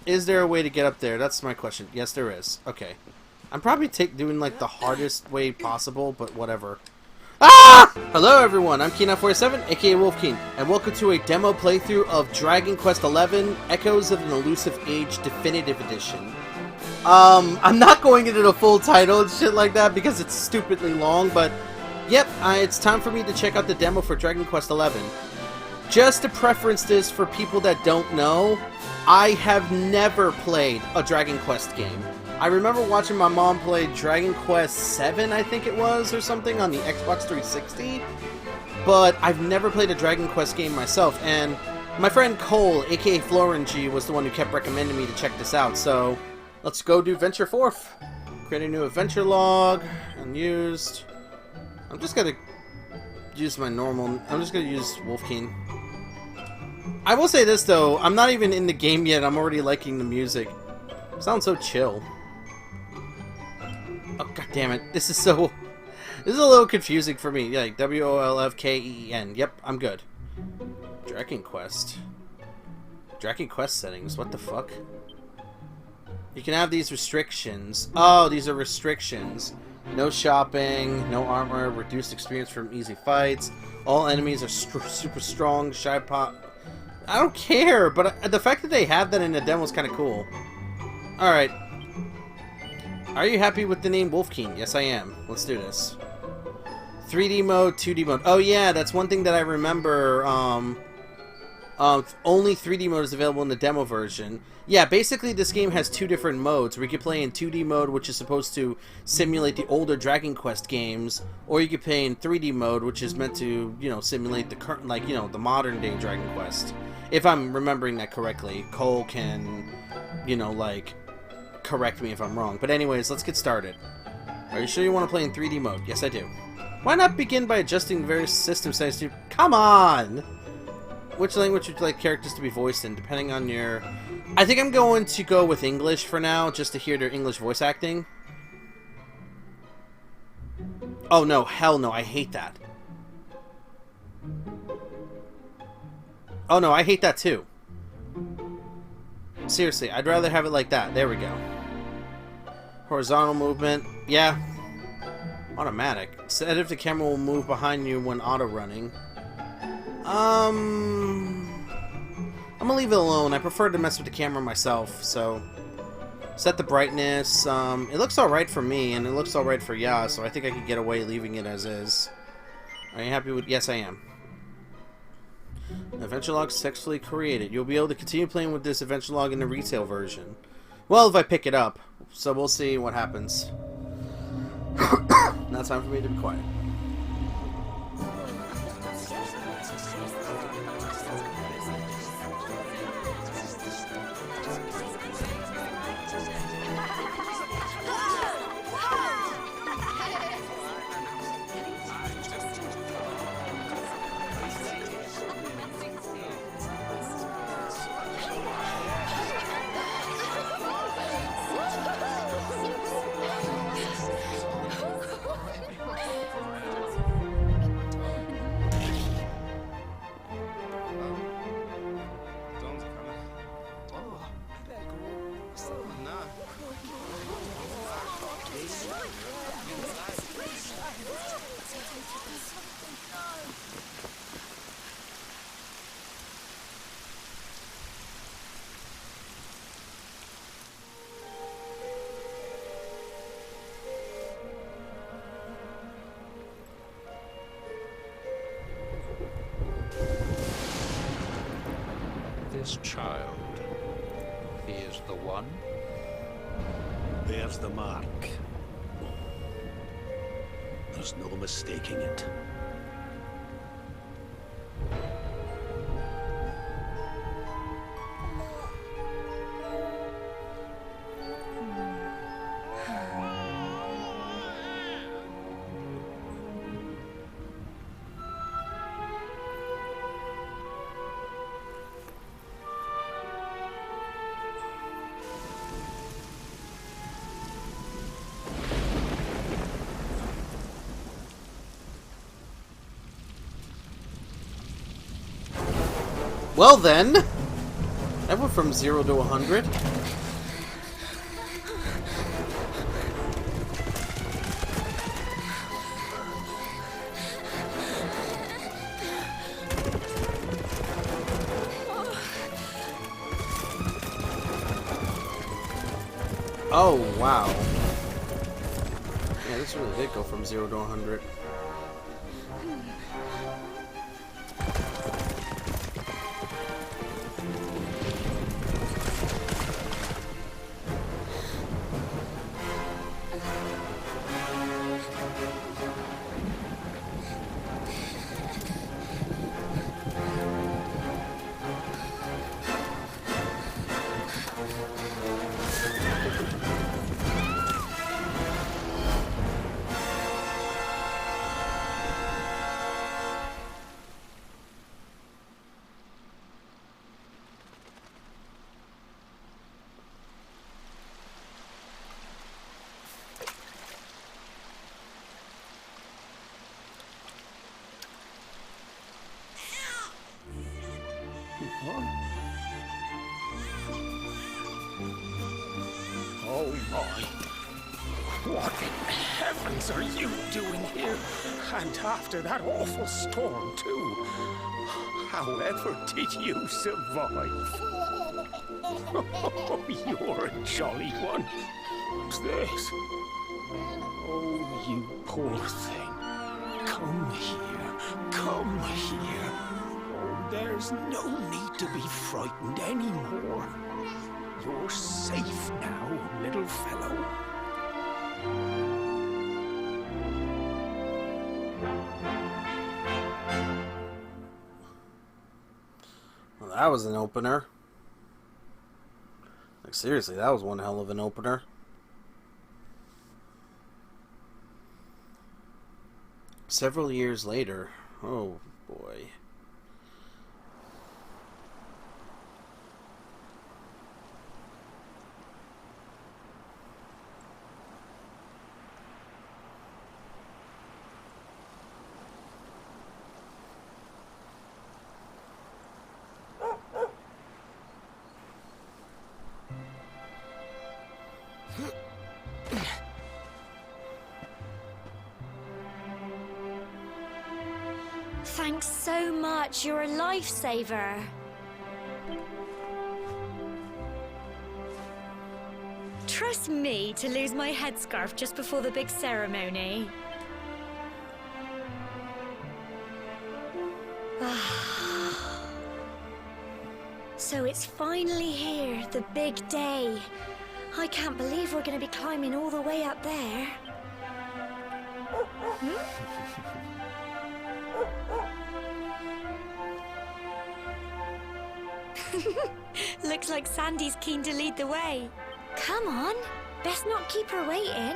Is there a way to get up there? That's my question. Yes, there is. Okay. I'm probably doing like the hardest way possible, but whatever. Ah! Hello everyone, I'm Keen947, aka Wolfkeen, and welcome to a demo playthrough of Dragon Quest XI Echoes of an Elusive Age Definitive Edition. I'm not going into the full title and shit like that because it's stupidly long, but yep, it's time for me to check out the demo for Dragon Quest XI. Just to preference this for people that don't know, I have never played a Dragon Quest game. I remember watching my mom play Dragon Quest VII, I think it was, or something, on the Xbox 360, but I've never played a Dragon Quest game myself, and my friend Cole, aka Florengy, was the one who kept recommending me to check this out, so let's go do Venture Forth. Create a new adventure log, unused. I'm just gonna use my normal, I'm just gonna use Wolfkeen. I will say this though, I'm not even in the game yet, I'm already liking the music. It sounds so chill. Oh god damn it, this is a little confusing for me. Yeah, like WOLFKEEN. Yep, I'm good. Dragon Quest. Dragon Quest settings, what the fuck? You can have these restrictions. Oh, these are restrictions. No shopping, no armor, reduced experience from easy fights. All enemies are super strong, shy pop. I don't care, but the fact that they have that in the demo is kind of cool. Alright. Are you happy with the name Wolfkeen? Yes, I am. Let's do this. 3D mode, 2D mode. Oh yeah, that's one thing that I remember. Only 3D mode is available in the demo version. Yeah, basically this game has two different modes. We could play in 2D mode, which is supposed to simulate the older Dragon Quest games, or you could play in 3D mode, which is meant to, you know, simulate the current, like, you know, the modern day Dragon Quest. If I'm remembering that correctly. Cole can, you know, like, correct me if I'm wrong. But anyways, let's get started. Are you sure you want to play in 3D mode? Yes, I do. Why not begin by adjusting various system settings to... Come on! Which language would you like characters to be voiced in, depending on your... I think I'm going to go with English for now, just to hear their English voice acting. Oh no, hell no, I hate that. Oh no, I hate that too. Seriously, I'd rather have it like that. There we go. Horizontal movement. Yeah. Automatic. Set if the camera will move behind you when auto-running. I'm gonna leave it alone. I prefer to mess with the camera myself, so... Set the brightness. It looks alright for me, and it looks alright for Ya, so I think I could get away leaving it as is. Are you happy with... Yes, I am. Adventure log successfulully created. You'll be able to continue playing with this adventure log in the retail version. Well, if I pick it up. So we'll see what happens. Now it's time for me to be quiet. This child, he is the one? There's the mark. There's no mistaking it. Well then, that That went from 0 to 100. Oh, wow. Yeah, this really did go from 0 to 100. Oh my. What in heavens are you doing here? And after that awful storm, too. However did you survive? Oh, you're a jolly one. What's this? Oh, you poor thing. Come here. Come here. Oh, there's no need to be frightened anymore. You're safe now, little fellow. Well, that was an opener. Like, seriously, that was one hell of an opener. Several years later. Oh, boy. Thanks so much. You're a lifesaver. Trust me to lose my headscarf just before the big ceremony. So it's finally here, the big day. I can't believe we're going to be climbing all the way up there. Looks like Sandy's keen to lead the way. Come on, best not keep her waiting.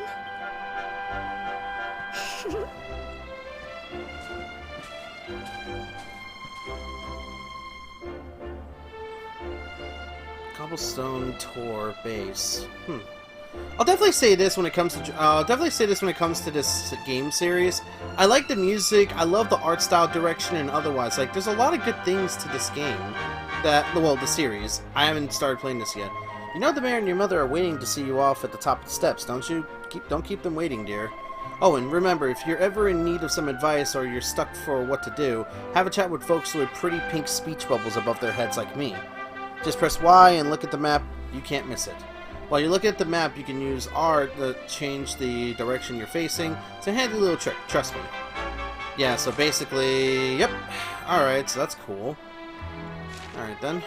Cobblestone Tour base. I'll definitely say this when it comes to this game series. I like the music. I love the art style, direction, and otherwise. Like, there's a lot of good things to this game. The series. I haven't started playing this yet. You know the mayor and your mother are waiting to see you off at the top of the steps, don't you? Don't keep them waiting, dear. Oh, and remember, if you're ever in need of some advice or you're stuck for what to do, have a chat with folks with pretty pink speech bubbles above their heads like me. Just press Y and look at the map. You can't miss it. While you're looking at the map, you can use R to change the direction you're facing. It's a handy little trick, trust me. Yeah, so basically, yep. Alright, so that's cool. Alright then.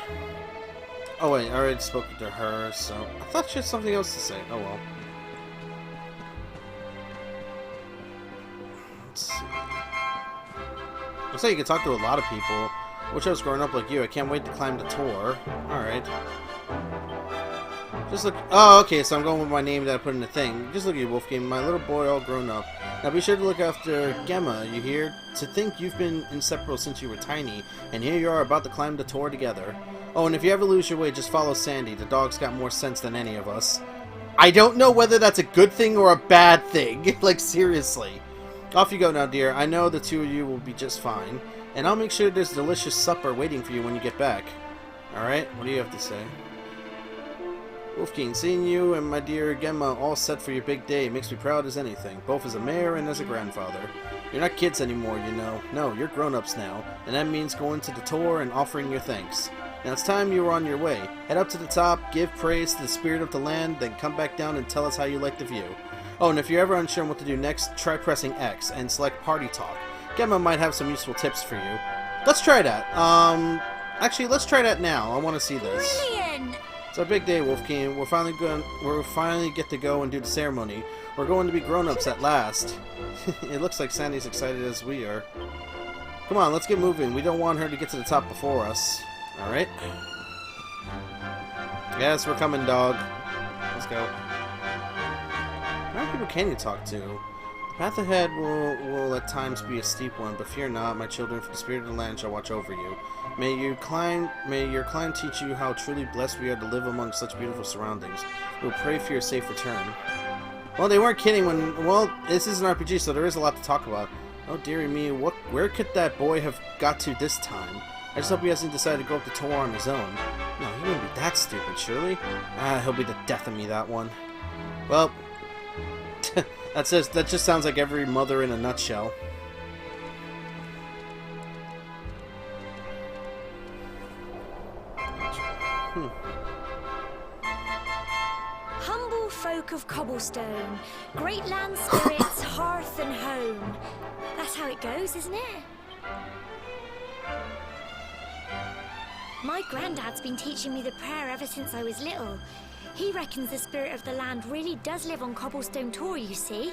Oh wait, I already spoke to her, so I thought she had something else to say. Oh well. Let's see. Looks like you can talk to a lot of people. Wish I was growing up like you. I can't wait to climb the tour. Alright. Just look. Oh, okay, so I'm going with my name that I put in the thing. Just look at you, Wolfkeen. My little boy all grown up. Now be sure to look after Gemma, you hear? To think you've been inseparable since you were tiny, and here you are about to climb the tour together. Oh, and if you ever lose your way, just follow Sandy. The dog's got more sense than any of us. I don't know whether that's a good thing or a bad thing. Like, seriously. Off you go now, dear. I know the two of you will be just fine. And I'll make sure there's delicious supper waiting for you when you get back. Alright, what do you have to say? Wolfkeen, seeing you and my dear Gemma all set for your big day makes me proud as anything, both as a mayor and as a grandfather. You're not kids anymore, you know. No, you're grown-ups now, and that means going to the tour and offering your thanks. Now it's time you were on your way. Head up to the top, give praise to the spirit of the land, then come back down and tell us how you like the view. Oh, and if you're ever unsure on what to do next, try pressing X and select Party Talk. Gemma might have some useful tips for you. Let's try that. Actually, let's try that now. I want to see this. Brilliant! It's our big day, Wolfkeen. We're finally get to go and do the ceremony. We're going to be grown-ups at last. It looks like Sandy's excited as we are. Come on, let's get moving. We don't want her to get to the top before us. Alright? Yes, we're coming, dog. Let's go. How many people can you talk to? The path ahead will at times be a steep one, but fear not, my children, for the spirit of the land shall watch over you. May your climb teach you how truly blessed we are to live among such beautiful surroundings. We will pray for your safe return. Well, they weren't kidding when... Well, this is an RPG, so there is a lot to talk about. Oh, dearie me, where could that boy have got to this time? I just hope he hasn't decided to go up the tour on his own. No, he wouldn't be that stupid, surely. He'll be the death of me, that one. Well, that just sounds like every mother in a nutshell. Humble folk of cobblestone, great land spirits, hearth and home. That's how it goes, isn't it? My granddad's been teaching me the prayer ever since I was little. He reckons the spirit of the land really does live on Cobblestone Tor, you see.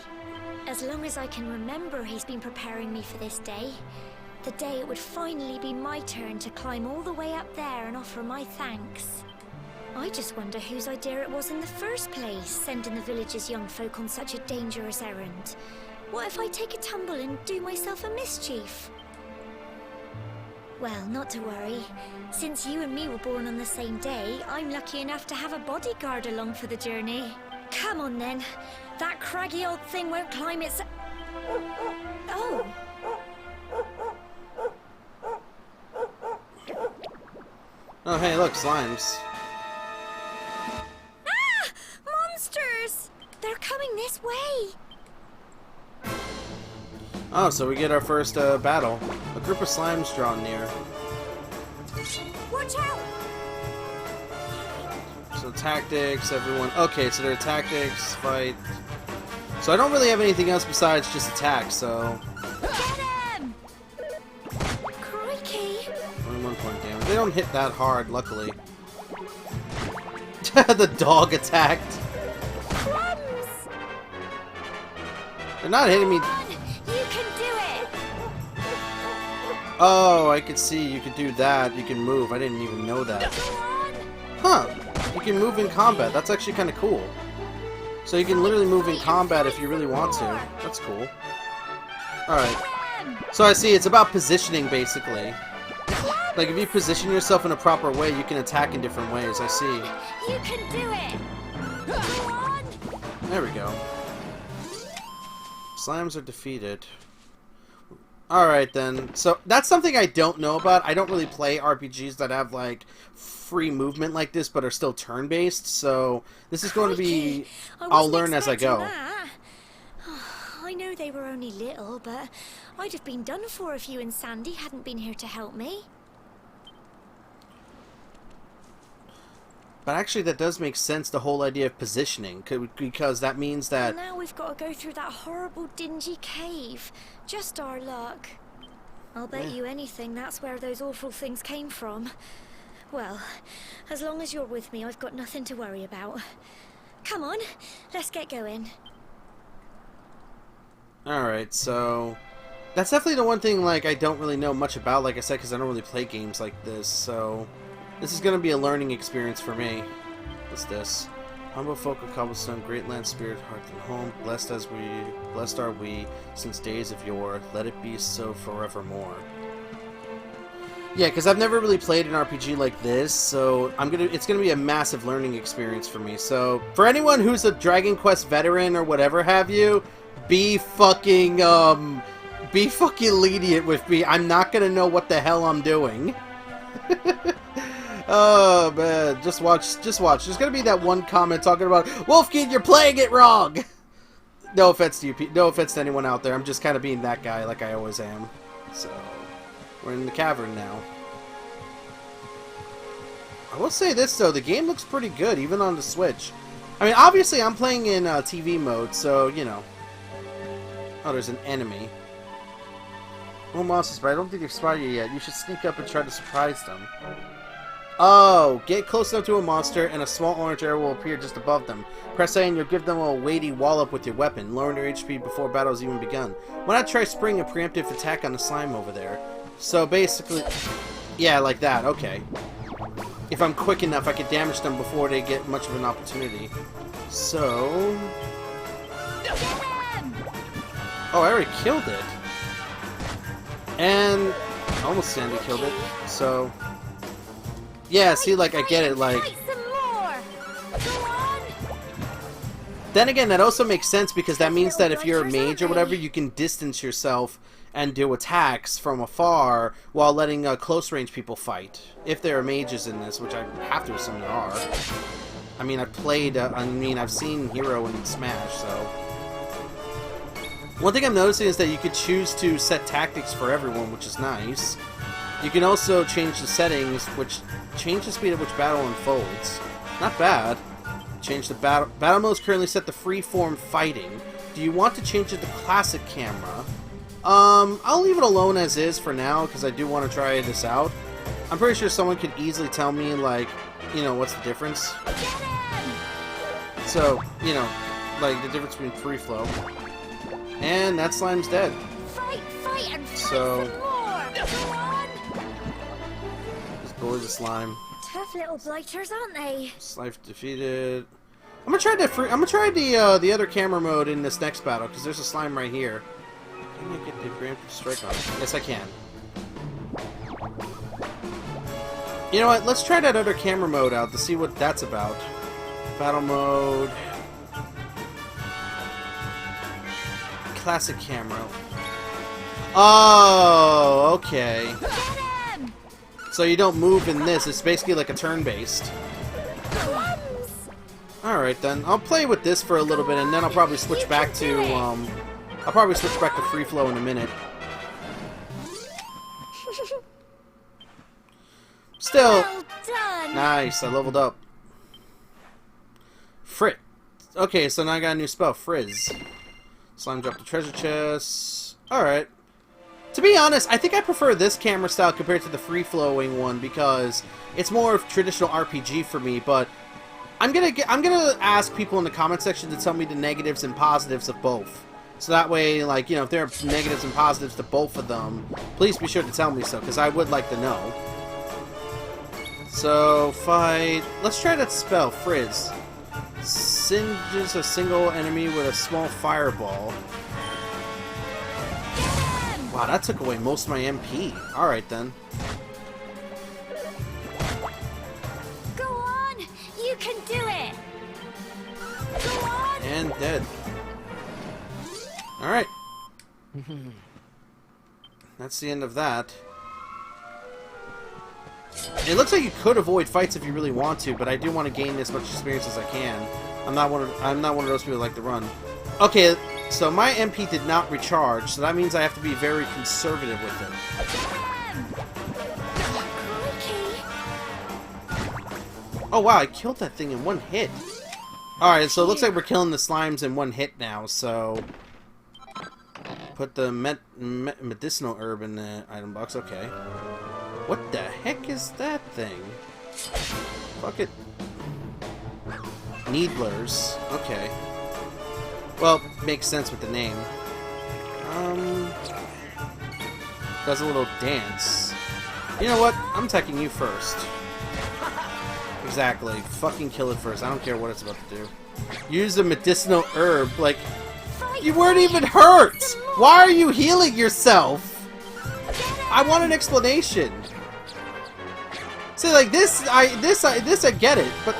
As long as I can remember, he's been preparing me for this day. The day it would finally be my turn to climb all the way up there and offer my thanks. I just wonder whose idea it was in the first place, sending the village's young folk on such a dangerous errand. What if I take a tumble and do myself a mischief? Well, not to worry. Since you and me were born on the same day, I'm lucky enough to have a bodyguard along for the journey. Come on then. That craggy old thing won't climb its... Oh! Oh, hey, look, slimes. Ah! Monsters! They're coming this way! Oh, so we get our first battle. A group of slimes draw near. Watch out! So tactics, everyone... Okay, so they're tactics, fight... So I don't really have anything else besides just attack, so... Get him! Crikey! Only 1 point damage. They don't hit that hard, luckily. The dog attacked! Crumbs! They're not hitting me... Come on, you can do it! Oh, I could see you could do that. You can move. I didn't even know that. Go on! Huh. You can move in combat. That's actually kind of cool. So you can literally move in combat if you really want to. That's cool. Alright. So I see, it's about positioning, basically. Like, if you position yourself in a proper way, you can attack in different ways. I see. You can do it! Go on! There we go. Slimes are defeated. Alright then. So, that's something I don't know about. I don't really play RPGs that have, like, free movement like this, but are still turn-based. So, this is going to be... I'll learn as I go. That. I know they were only little, but I'd have been done for if you and Sandy hadn't been here to help me. But actually, that does make sense, the whole idea of positioning, because that means that... Now we've got to go through that horrible, dingy cave. Just our luck. I'll bet you anything that's where those awful things came from. Well, as long as you're with me, I've got nothing to worry about. Come on, let's get going. Alright, so... That's definitely the one thing, like, I don't really know much about, like I said, because I don't really play games like this, so... This is going to be a learning experience for me. What's this? Humble folk of cobblestone, great land, spirit, hearth, and home. Blessed are we, since days of yore. Let it be so forevermore. Yeah, because I've never really played an RPG like this, so it's gonna be a massive learning experience for me. So, for anyone who's a Dragon Quest veteran or whatever have you, be fucking lenient with me. I'm not gonna know what the hell I'm doing. Oh man, just watch, just watch. There's gonna be that one comment talking about Wolfkeen, you're playing it wrong. No offense to you, no offense to anyone out there. I'm just kind of being that guy, like I always am. So, we're in the cavern now. I will say this though, the game looks pretty good, even on the Switch. I mean, obviously I'm playing in TV mode, so you know. Oh, there's an enemy. More monsters, but I don't think they've spotted you yet. You should sneak up and try to surprise them. Oh, get close enough to a monster and a small orange arrow will appear just above them. Press A and you'll give them a weighty wallop with your weapon, lowering their HP before battle has even begun. Why not try springing a preemptive attack on the slime over there? So basically, yeah, like that, okay. If I'm quick enough, I can damage them before they get much of an opportunity. So... Oh, I already killed it. And... almost Sandy killed it, so... Yeah, see, like, I get it, like... Then again, that also makes sense because that means that if you're a mage or whatever, you can distance yourself and do attacks from afar while letting close range people fight. If there are mages in this, which I have to assume there are. I mean, I've seen Hero in Smash, so... One thing I'm noticing is that you could choose to set tactics for everyone, which is nice. You can also change the settings, which change the speed at which battle unfolds. Not bad. Change the battle mode is currently set to freeform fighting. Do you want to change it to classic camera? I'll leave it alone as is for now, because I do want to try this out. I'm pretty sure someone could easily tell me, like, you know, what's the difference. So, you know, like, the difference between free flow. And that slime's dead. Fight, and fight so, some more. just bully the slime. Tough little blighters, aren't they? Slime defeated. I'm gonna try the other camera mode in this next battle because there's a slime right here. Can I get the preemptive strike on it? Yes, I can. You know what? Let's try that other camera mode out to see what that's about. Battle mode. Classic camera. Oh, okay. So you don't move in this. It's basically like a turn-based. Alright then. I'll play with this for a little bit and then I'll probably switch back to, free flow in a minute. Still. Well done. Nice, I leveled up. Frit. Okay, so now I got a new spell, Frizz. Slime dropped the treasure chest. Alright. To be honest, I think I prefer this camera style compared to the free-flowing one because it's more of traditional RPG for me, but I'm gonna ask people in the comment section to tell me the negatives and positives of both. So that way, like, you know, if there are negatives and positives to both of them, please be sure to tell me so, because I would like to know. So, fight... Let's try that spell, Frizz. Singes a single enemy with a small fireball. Wow, that took away most of my MP. Alright then. Go on! You can do it! Go on! And dead. Alright. That's the end of that. It looks like you could avoid fights if you really want to, but I do want to gain as much experience as I can. I'm not one of those people who like to run. Okay, so my MP did not recharge, so that means I have to be very conservative with it. Oh wow, I killed that thing in one hit. Alright, so it looks like we're killing the slimes in one hit now, so... Put the medicinal herb in the item box, okay. What the heck is that thing? Fuck it. Needlers, okay. Well, makes sense with the name. Does a little dance. You know what? I'm attacking you first. Exactly. Fucking kill it first. I don't care what it's about to do. Use a medicinal herb. Like, you weren't even hurt! Why are you healing yourself? I want an explanation. See, like, this I get it, but...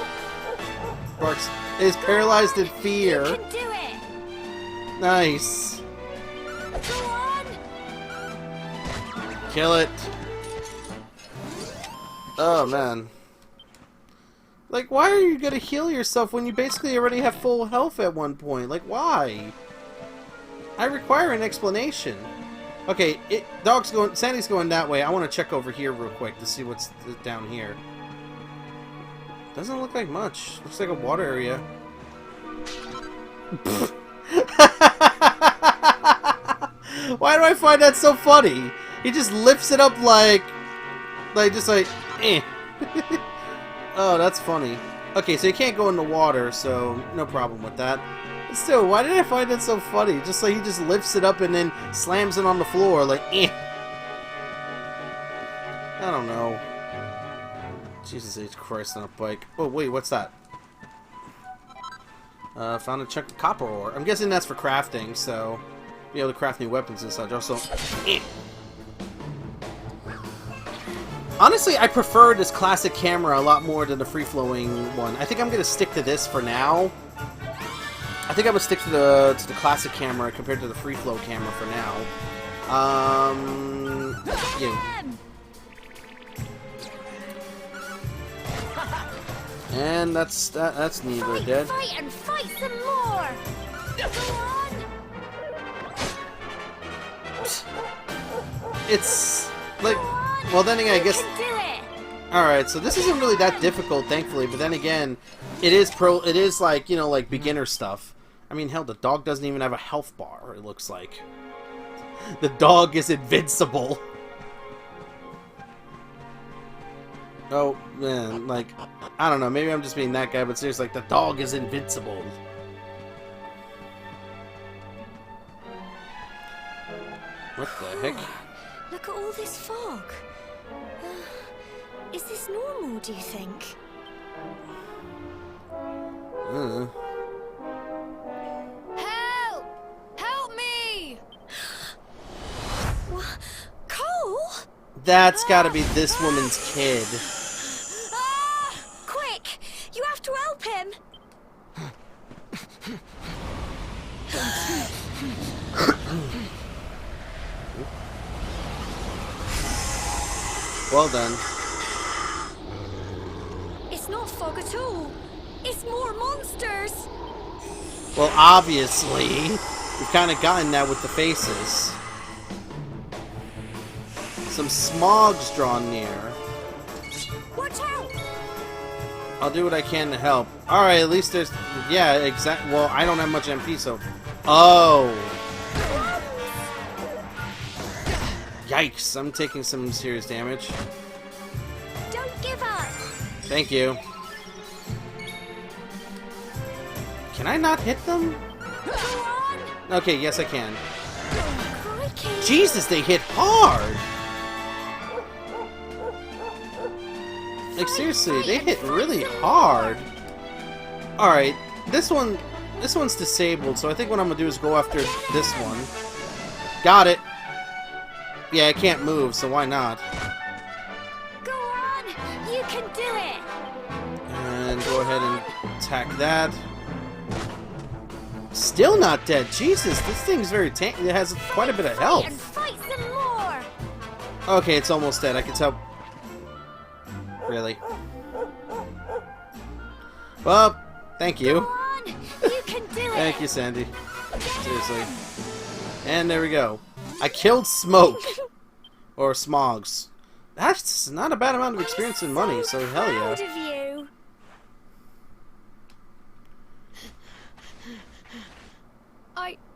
Barks is paralyzed in fear. You can do it. Nice. Go on. Kill it. Oh, man. Like, why are you gonna heal yourself when you basically already have full health at one point? Like, why? I require an explanation. Okay, Sandy's going that way. I want to check over here real quick to see what's down here. Doesn't look like much. Looks like a water area. Why do I find that so funny? He just lifts it up like eh. Oh, that's funny. Okay, so you can't go in the water, so no problem with that. But still, why did I find it so funny? Just like he just lifts it up and then slams it on the floor, like, eh. I don't know. Jesus H. Christ on a bike. Oh, wait, what's that? Found a chunk of copper ore. I'm guessing that's for crafting, so be able to craft new weapons and such. Also, eh. Honestly, I prefer this classic camera a lot more than the free-flowing one. I think I'm gonna stick to this for now. I think I'm gonna stick to the classic camera compared to the free-flow camera for now. Yeah. And that's neither dead. Fight and fight some more. Go on. It's like, well, then again, I guess. All right, so this isn't really that difficult, thankfully. But then again, it is like, you know, like beginner stuff. I mean, hell, the dog doesn't even have a health bar. It looks like the dog is invincible. Oh man, like, I don't know. Maybe I'm just being that guy, but seriously, like, the dog is invincible. What the heck? Look at all this fog. Is this normal, do you think? Help! Help me! What? Cole? That's gotta be this woman's kid. Quick! You have to help him! Well done. It's not fog at all. It's more monsters. Well, obviously, we've kind of gotten that with the faces. Some smog's drawn near. Watch out! I'll do what I can to help. Alright, at least there's... Yeah, exact. Well, I don't have much MP, so... Oh! Yikes, I'm taking some serious damage. Don't give up! Thank you. Can I not hit them? Go on! Okay, yes I can. Crikey! Jesus, they hit hard! Like, seriously, they hit really hard. Alright, this one's disabled, so I think what I'm gonna do is go after this one. Got it! Yeah, I can't move, so why not? Go on! You can do it! And go ahead and attack that. Still not dead. Jesus, this thing's very tanky. It has quite a bit of health. And fight some more! Okay, it's almost dead. I can tell. Really? Well, thank Go you. on! You can do it! Thank you, Sandy. Seriously. And there we go. I killed Smoke. Or Smogs. That's not a bad amount of experience and money, so hell yeah. Proud of you.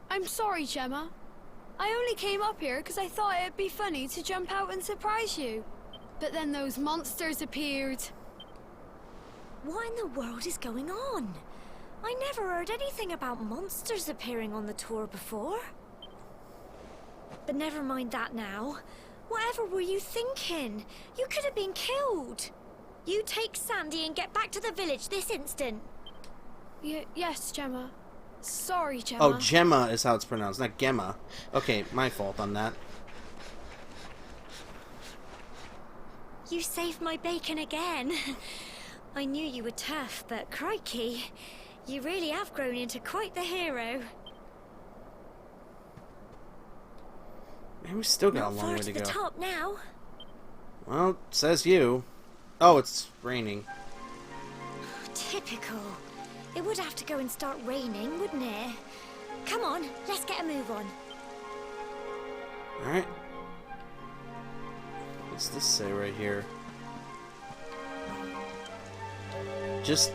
I'm sorry, Gemma. I only came up here because I thought it'd be funny to jump out and surprise you. But then those monsters appeared. What in the world is going on? I never heard anything about monsters appearing on the tour before. But never mind that now. Whatever were you thinking? You could have been killed. You take Sandy and get back to the village this instant. Yes, Gemma. Sorry, Gemma. Oh, Gemma is how it's pronounced, not Gemma. Okay, my fault on that. You saved my bacon again. I knew you were tough, but crikey, you really have grown into quite the hero. Man, we still got Not a long far way to to the go. top now. Well, says you. Oh, it's raining. Typical. It would have to go and start raining, wouldn't it? Come on, let's get a move on. Alright. What's this say right here? Just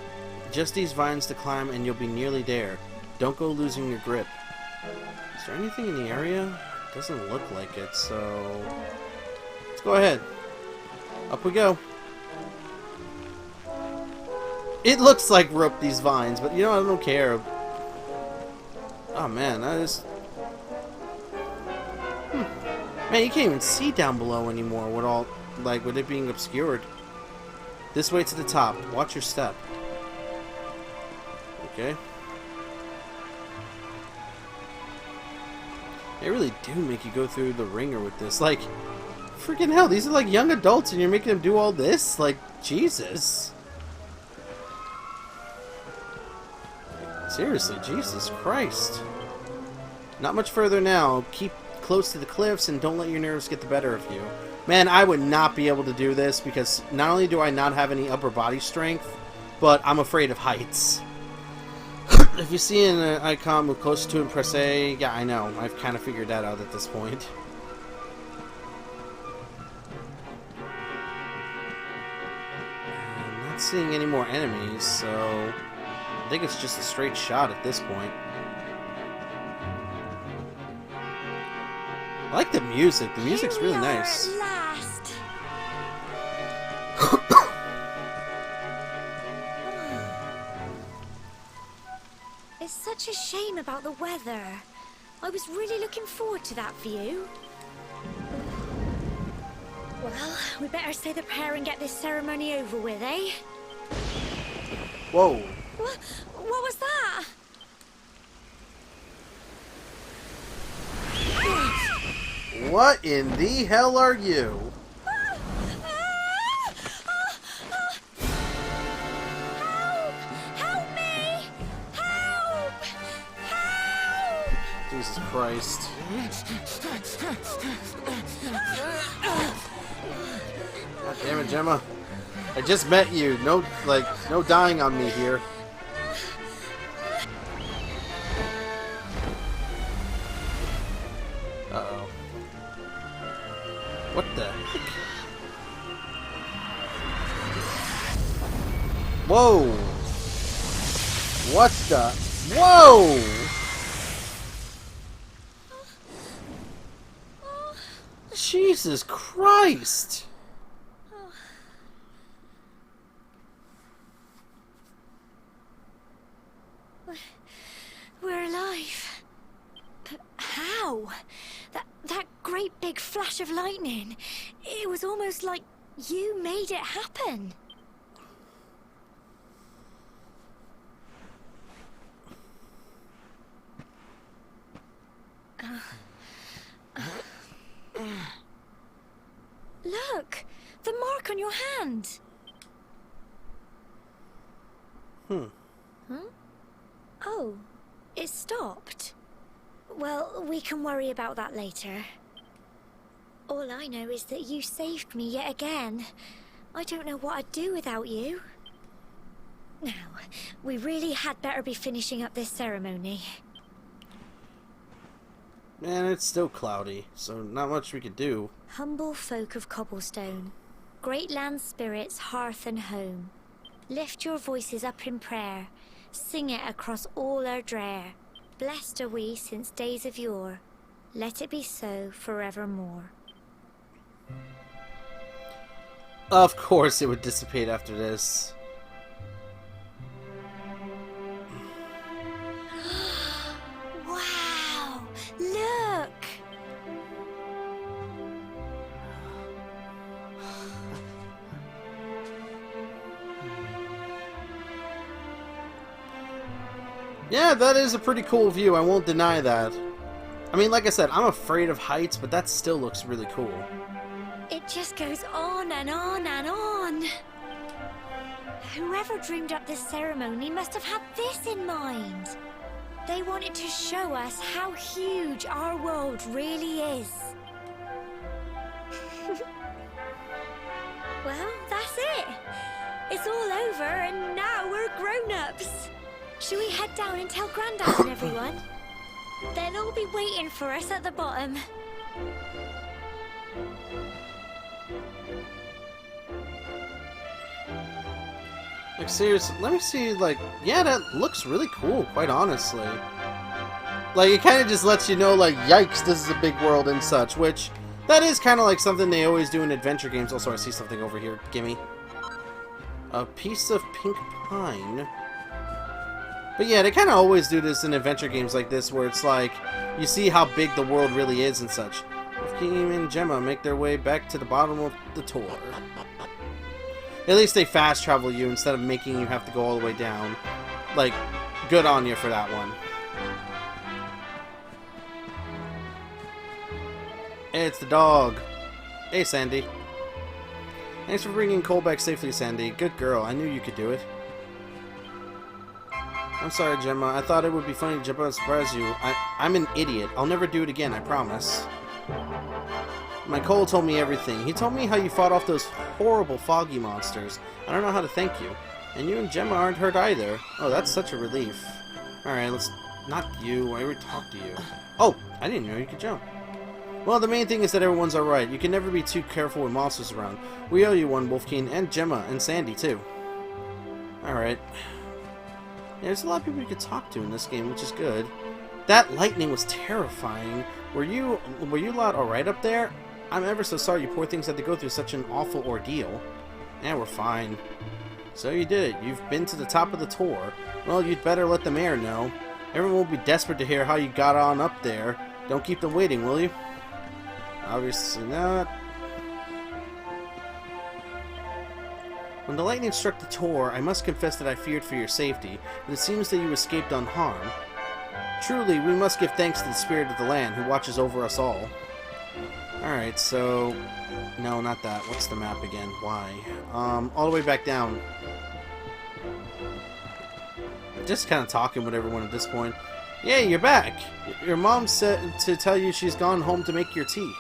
these vines to climb and you'll be nearly there. Don't go losing your grip. Is there anything in the area? Doesn't look like it, so... Let's go ahead. Up we go. It looks like rope, these vines, but you know, I don't care. Oh man, that is... Man, you can't even see down below anymore with all, like, with it being obscured. This way to the top. Watch your step. Okay. They really do make you go through the ringer with this. Like, freaking hell, these are like young adults and you're making them do all this? Like, Jesus. Seriously, Jesus Christ. Not much further now. Keep close to the cliffs and don't let your nerves get the better of you. Man, I would not be able to do this because not only do I not have any upper body strength, but I'm afraid of heights. If you see an icon with close to press A, yeah, I know. I've kind of figured that out at this point. I'm not seeing any more enemies, so I think it's just a straight shot at this point. I like the music. The music's really nice. At last. It's such a shame about the weather. I was really looking forward to that view. Well, we better say the prayer and get this ceremony over with, eh? Whoa. What was that? What in the hell are you? Help me! Help! Help! Jesus Christ. God damn it, Gemma. I just met you. No, like, no dying on me here. Uh-oh. What the heck? Whoa! What the? Whoa! Jesus Christ! We're alive. But how? That great big flash of lightning. It was almost like you made it happen. Look! The mark on your hand! Hmm. Huh? Oh, it stopped. Well, we can worry about that later. All I know is that you saved me yet again. I don't know what I'd do without you. Now, we really had better be finishing up this ceremony. Man, it's still cloudy, so not much we could do. Humble folk of cobblestone, great land spirits, hearth and home, lift your voices up in prayer, sing it across all our drear. Blessed are we since days of yore, let it be so forevermore. Of course it would dissipate after this. Wow! Look! Yeah, that is a pretty cool view, I won't deny that. I mean, like I said, I'm afraid of heights, but that still looks really cool. It just goes on and on and on. Whoever dreamed up this ceremony must have had this in mind. They wanted to show us how huge our world really is. Well, that's it. It's all over and now we're the grown-ups. Shall we head down and tell Grandad and everyone? They'll all be waiting for us at the bottom. Like, seriously, let me see, like, yeah, that looks really cool, quite honestly. Like, it kind of just lets you know, like, yikes, this is a big world and such, which, that is kind of like something they always do in adventure games. Also, I see something over here, gimme. A piece of pink pine. But yeah, they kind of always do this in adventure games like this, where it's like, you see how big the world really is and such. Wolfkeen and Gemma make their way back to the bottom of the tour. At least they fast travel you instead of making you have to go all the way down. Like, good on you for that one. Hey, it's the dog. Hey, Sandy. Thanks for bringing Cole back safely, Sandy. Good girl. I knew you could do it. I'm sorry, Gemma. I thought it would be funny to jump out and surprise you. I'm an idiot. I'll never do it again, I promise. My Cole told me everything. He told me how you fought off those horrible foggy monsters. I don't know how to thank you. And you and Gemma aren't hurt either. Oh, that's such a relief. Alright, let's... Not you. I already talked to you. Oh, I didn't know you could jump. Well, the main thing is that everyone's alright. You can never be too careful with monsters around. We owe you one, Wolfkeen, and Gemma, and Sandy, too. Alright. Yeah, there's a lot of people you could talk to in this game, which is good. That lightning was terrifying. Were you lot alright up there? I'm ever so sorry you poor things had to go through such an awful ordeal. Yeah, we're fine. So you did it. You've been to the top of the tour. Well, you'd better let the mayor know. Everyone will be desperate to hear how you got on up there. Don't keep them waiting, will you? Obviously not. When the lightning struck the tour, I must confess that I feared for your safety, but it seems that you escaped unharmed. Truly, we must give thanks to the spirit of the land, who watches over us all. Alright, so... No, not that. What's the map again? Why? All the way back down. Just kind of talking with everyone at this point. Yay, you're back! Your mom said to tell you she's gone home to make your tea.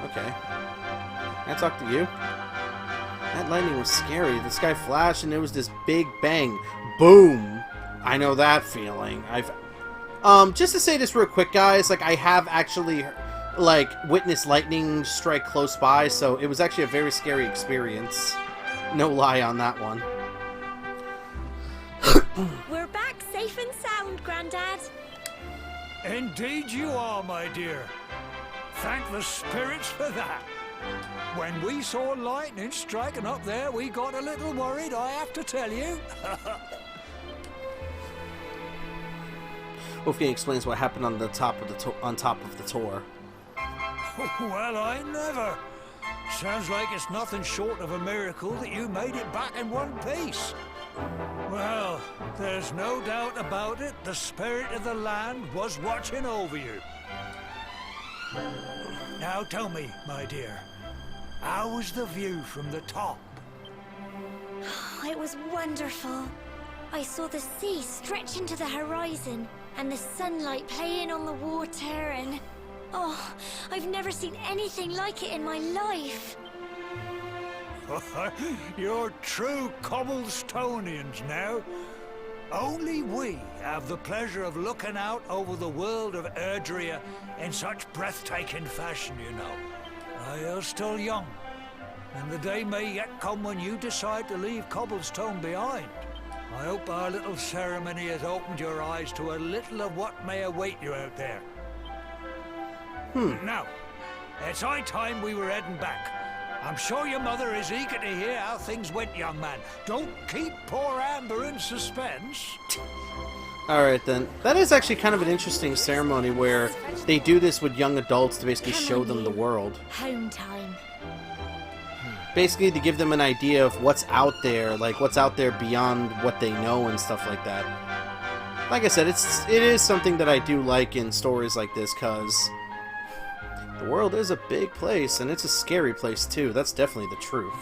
Okay. Can I talk to you? That lightning was scary. The sky flashed and there was this big bang. Boom! I know that feeling. Just to say this real quick, guys, like, I have actually... like, witness lightning strike close by, so it was actually a very scary experience. No lie on that one. We're back safe and sound, Grandad. Indeed you are, my dear. Thank the spirits for that. When we saw lightning striking up there, we got a little worried, I have to tell you. Wolfkeen explains what happened on the top of the tour. Well, I never. Sounds like it's nothing short of a miracle that you made it back in one piece. Well, there's no doubt about it, the spirit of the land was watching over you. Now tell me, my dear, how was the view from the top? It was wonderful. I saw the sea stretch into the horizon, and the sunlight playing on the water, and... oh, I've never seen anything like it in my life. You're true Cobblestonians now. Only we have the pleasure of looking out over the world of Erdrea in such breathtaking fashion, you know. You're still young, and the day may yet come when you decide to leave Cobblestone behind. I hope our little ceremony has opened your eyes to a little of what may await you out there. Now, it's high time we were heading back. I'm sure your mother is eager to hear how things went, young man. Don't keep poor Amber in suspense. Alright then. That is actually kind of an interesting ceremony where they do this with young adults to basically show them the world. Home time. Basically to give them an idea of what's out there, like what's out there beyond what they know and stuff like that. Like I said, it is something that I do like in stories like this, because the world is a big place, and it's a scary place too. That's definitely the truth.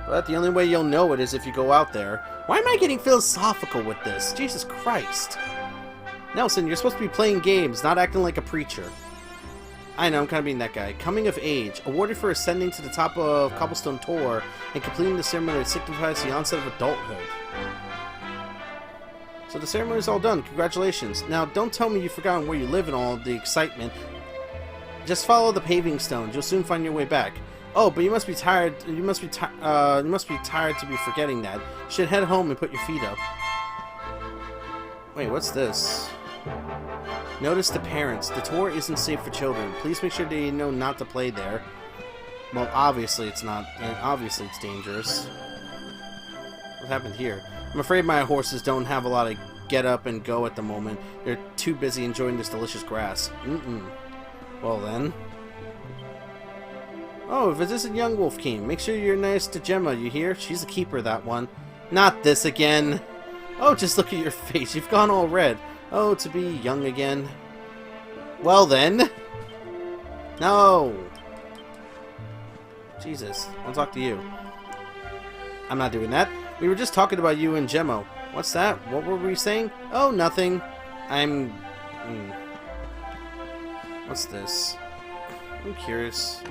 But the only way you'll know it is if you go out there. Why am I getting philosophical with this? Jesus Christ. Nelson, you're supposed to be playing games, not acting like a preacher. I know, I'm kind of being that guy. Coming of age. Awarded for ascending to the top of Cobblestone Tor and completing the ceremony that signifies the onset of adulthood. So the ceremony's all done. Congratulations. Now, don't tell me you've forgotten where you live and all the excitement. Just follow the paving stones. You'll soon find your way back. Oh, but you must be tired. You must be tired to be forgetting that. You should head home and put your feet up. Wait, what's this? Notice the parents. The tour isn't safe for children. Please make sure they know not to play there. Well, obviously it's not. Obviously it's dangerous. What happened here? I'm afraid my horses don't have a lot of get up and go at the moment. They're too busy enjoying this delicious grass. Well then. Oh, if it isn't young Wolfkeen, make sure you're nice to Gemma, you hear? She's a keeper, that one. Not this again. Oh, just look at your face. You've gone all red. Oh, to be young again. Well then. No. Jesus, I'll talk to you. I'm not doing that. We were just talking about you and Gemma. What's that? What were we saying? Oh, nothing. What's this? I'm curious.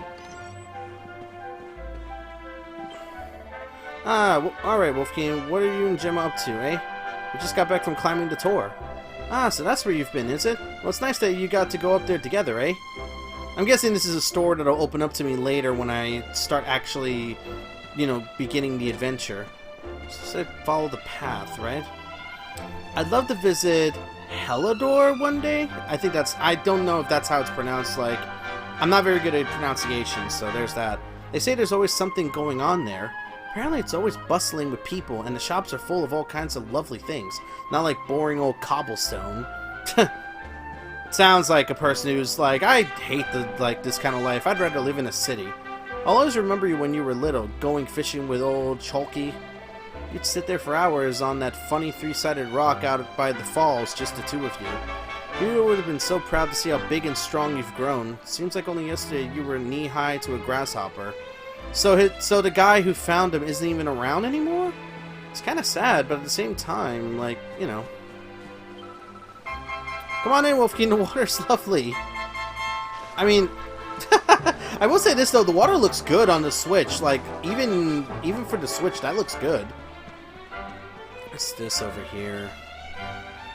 Alright, Wolfkeen. What are you and Gemma up to, eh? We just got back from climbing the tour. Ah, so that's where you've been, is it? Well, it's nice that you got to go up there together, eh? I'm guessing this is a store that'll open up to me later when I start actually, you know, beginning the adventure. So follow the path, right? I'd love to visit Helidor one day. I don't know if that's how it's pronounced. Like, I'm not very good at pronunciation, so there's that. They say there's always something going on there. Apparently it's always bustling with people, and the shops are full of all kinds of lovely things. Not like boring old cobblestone. Sounds like a person who's like, I hate this kind of life. I'd rather live in a city. I'll always remember you when you were little, going fishing with old Chalky. You'd sit there for hours on that funny three-sided rock out by the falls, just the two of you. You would have been so proud to see how big and strong you've grown. Seems like only yesterday you were knee-high to a grasshopper. So the guy who found him isn't even around anymore? It's kind of sad, but at the same time, like, you know. Come on in, Wolfkeen, the water's lovely. I mean, I will say this though, the water looks good on the Switch. Like, even for the Switch, that looks good. What's this over here?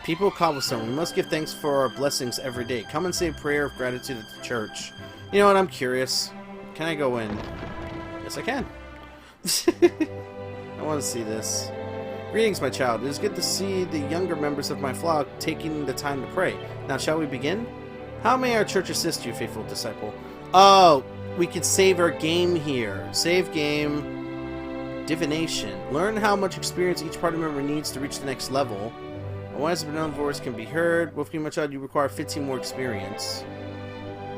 People of Cobblestone, we must give thanks for our blessings every day. Come and say a prayer of gratitude at the church. You know what, I'm curious. Can I go in? Yes, I can. I want to see this. Greetings, my child. It is good to see the younger members of my flock taking the time to pray. Now, shall we begin? How may our church assist you, faithful disciple? Oh, we could save our game here. Save game. Divination. Learn how much experience each party member needs to reach the next level. A wise but known voice can be heard. Wolfkeen, my child, you require 15 more experience.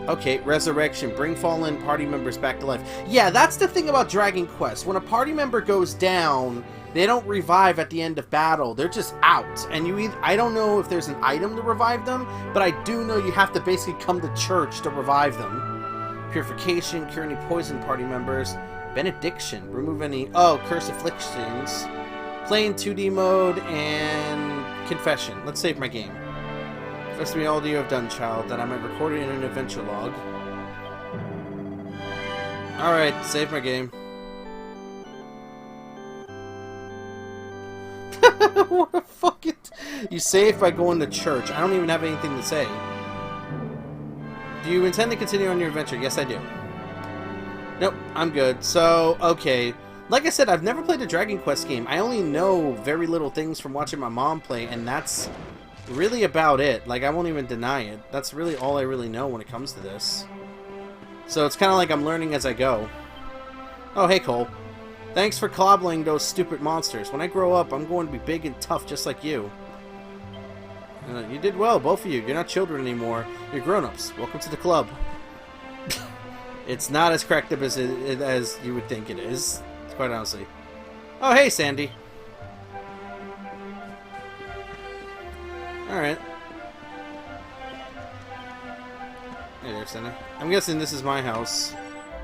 Okay, resurrection. Bring fallen party members back to life. Yeah, that's the thing about Dragon Quest. When a party member goes down, they don't revive at the end of battle. They're just out. And I don't know if there's an item to revive them, but I do know you have to basically come to church to revive them. Purification, cure any poison party members. Benediction, remove any, curse afflictions. Playing 2D mode, and confession. Let's save my game. Confess to me all that you have done, child, that I might record it in an adventure log. Alright, save my game. What a fucking... You save by going to church. I don't even have anything to say. Do you intend to continue on your adventure? Yes, I do. Nope, I'm good. So, okay. Like I said, I've never played a Dragon Quest game. I only know very little things from watching my mom play, and that's really about it. Like, I won't even deny it. That's really all I really know when it comes to this. So it's kind of like I'm learning as I go. Oh, hey, Cole. Thanks for clobbling those stupid monsters. When I grow up, I'm going to be big and tough just like you. You did well, both of you. You're not children anymore. You're grown-ups. Welcome to the club. It's not as cracked up as you would think it is, quite honestly. Oh, hey, Sandy. Alright. Hey there, Sandy. I'm guessing this is my house.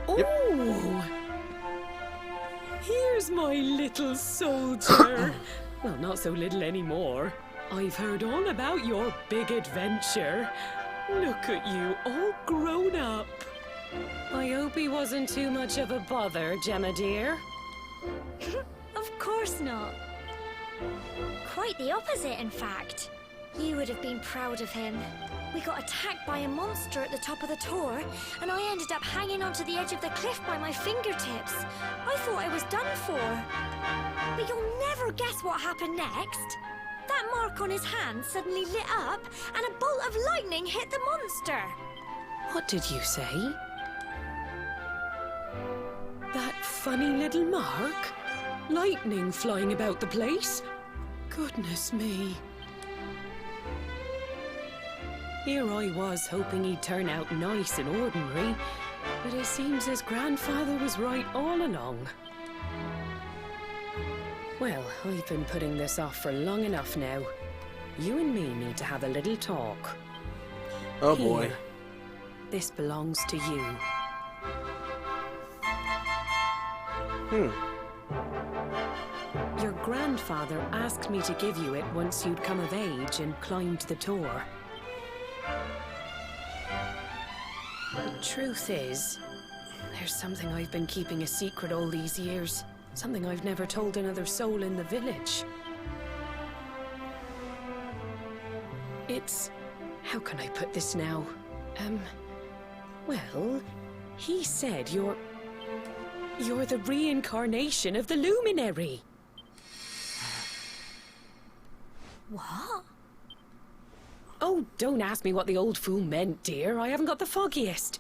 Yep. Oh! Here's my little soldier. Well, not so little anymore. I've heard all about your big adventure. Look at you, all grown up. I hope he wasn't too much of a bother, Gemma dear. Of course not. Quite the opposite, in fact. You would have been proud of him. We got attacked by a monster at the top of the tour, and I ended up hanging onto the edge of the cliff by my fingertips. I thought I was done for. But you'll never guess what happened next. That mark on his hand suddenly lit up, and a bolt of lightning hit the monster. What did you say? That funny little mark? Lightning flying about the place? Goodness me. Here I was hoping he'd turn out nice and ordinary, but it seems his grandfather was right all along. Well, I've been putting this off for long enough now. You and me need to have a little talk. Oh Here. boy. This belongs to you. Your grandfather asked me to give you it once you'd come of age and climbed the tour. The truth is, there's something I've been keeping a secret all these years. Something I've never told another soul in the village. It's... how can I put this now? Well, he said you're the reincarnation of the luminary. What? Oh, don't ask me what the old fool meant, dear. I haven't got the foggiest.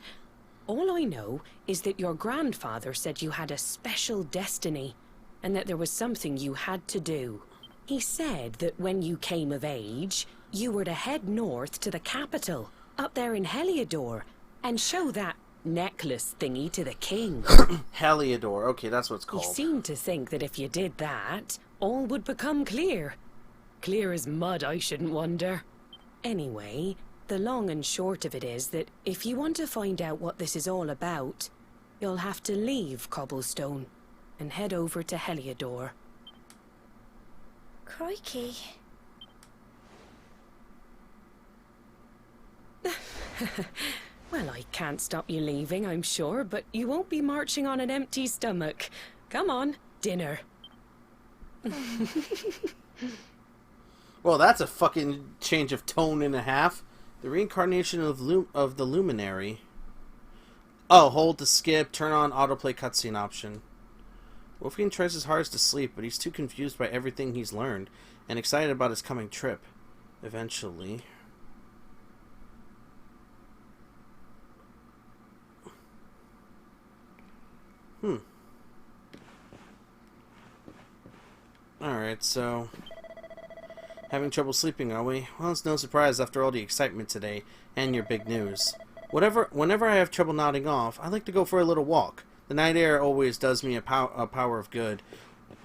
All I know is that your grandfather said you had a special destiny, and that there was something you had to do. He said that when you came of age, you were to head north to the capital, up there in Heliodor, and show that necklace thingy to the king. Heliodor. Okay, that's what it's He called. seemed to think that if you did that, all would become clear. Clear as mud, I shouldn't wonder. Anyway, the long and short of it is that if you want to find out what this is all about, you'll have to leave Cobblestone and head over to Heliodor. Crikey. Well, I can't stop you leaving, I'm sure, but you won't be marching on an empty stomach. Come on, dinner. Well, that's a fucking change of tone and a half. The reincarnation of the luminary. Oh, hold to skip, turn on autoplay cutscene option. Wolfkeen tries his hardest to sleep, but he's too confused by everything he's learned and excited about his coming trip. Eventually. Alright, so... having trouble sleeping, are we? Well, it's no surprise after all the excitement today and your big news. Whenever I have trouble nodding off, I like to go for a little walk. The night air always does me a power of good.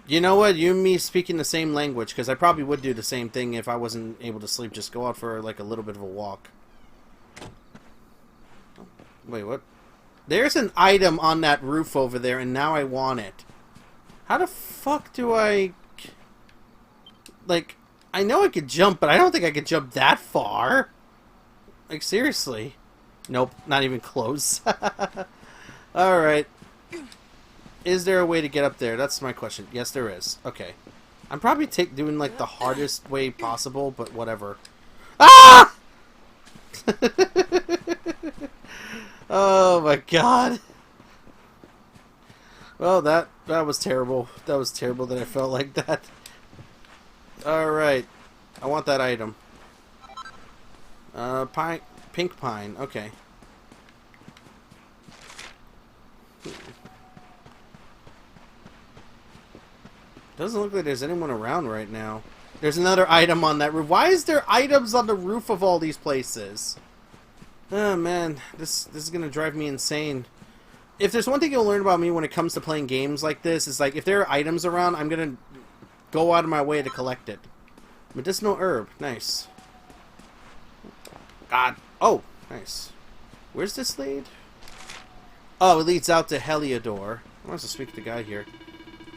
You know what? You and me speaking the same language, because I probably would do the same thing if I wasn't able to sleep. Just go out for like a little bit of a walk. Wait, what? There's an item on that roof over there, and now I want it. How the fuck do I... like, I know I could jump, but I don't think I could jump that far. Like, seriously. Nope, not even close. Alright. Is there a way to get up there? That's my question. Yes, there is. Okay. I'm probably doing, like, the hardest way possible, but whatever. Ah! Oh, my God. Well, that was terrible. That was terrible that I felt like that. Alright. I want that item. Pink pine. Okay. Doesn't look like there's anyone around right now. There's another item on that roof. Why is there items on the roof of all these places? Oh man, this is gonna drive me insane. If there's one thing you'll learn about me when it comes to playing games like this, is like if there are items around, I'm gonna go out of my way to collect it. Medicinal herb, nice. God, oh, nice. Where's this lead? Oh, it leads out to Heliodor. I want to speak to the guy here.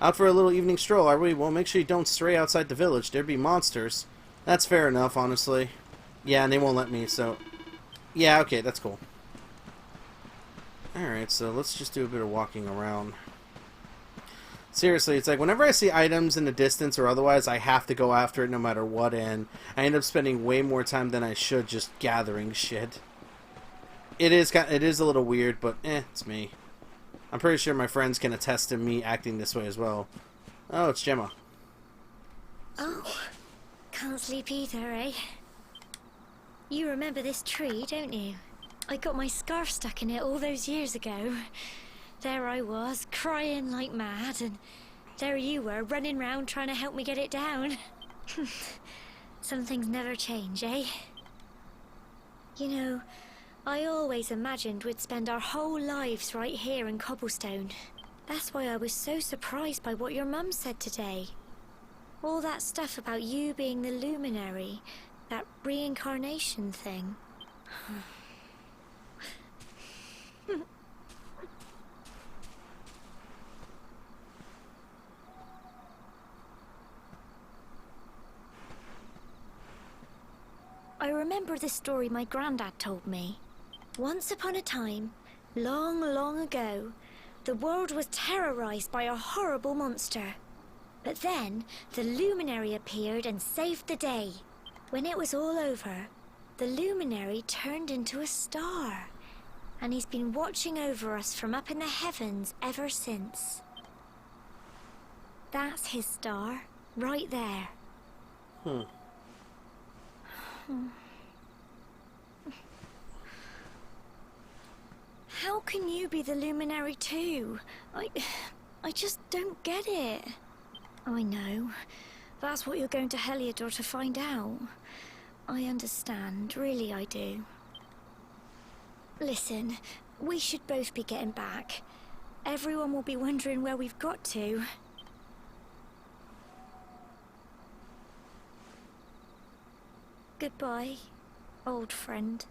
Out for a little evening stroll, are we? Well, make sure you don't stray outside the village. There'd be monsters. That's fair enough, honestly. Yeah, and they won't let me, so... yeah, okay, that's cool. Alright, so let's just do a bit of walking around. Seriously, it's like whenever I see items in the distance or otherwise, I have to go after it no matter what, and I end up spending way more time than I should just gathering shit. It is a little weird, but it's me. I'm pretty sure my friends can attest to me acting this way as well. Oh, it's Gemma. Oh, can't sleep either, eh? You remember this tree, don't you? I got my scarf stuck in it all those years ago. There I was, crying like mad, and there you were, running round trying to help me get it down. Some things never change, eh? You know, I always imagined we'd spend our whole lives right here in Cobblestone. That's why I was so surprised by what your mum said today. All that stuff about you being the luminary, that reincarnation thing. I remember the story my granddad told me. Once upon a time, long, long ago, the world was terrorized by a horrible monster. But then, the luminary appeared and saved the day. When it was all over, the luminary turned into a star. And he's been watching over us from up in the heavens ever since. That's his star, right there. How can you be the luminary too? I just don't get it. I know. That's what you're going to Heliodor to find out. I understand, really I do. Listen, we should both be getting back. Everyone will be wondering where we've got to. Goodbye, old friend.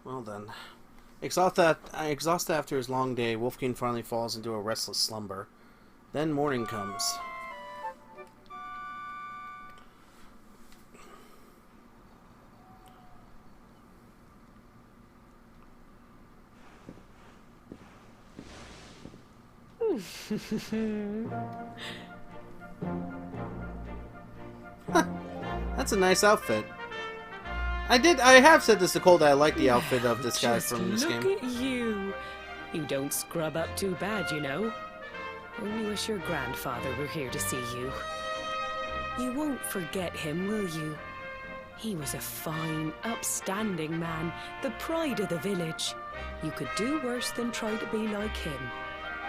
Well then. Exhausted after his long day, Wolfkeen finally falls into a restless slumber. Then morning comes. That's a nice outfit. I have said this to Cole that I like the outfit of this guy from this game. Look at you. You don't scrub up too bad, you know. Only wish your grandfather were here to see you. You won't forget him, will you? He was a fine, upstanding man, the pride of the village. You could do worse than try to be like him.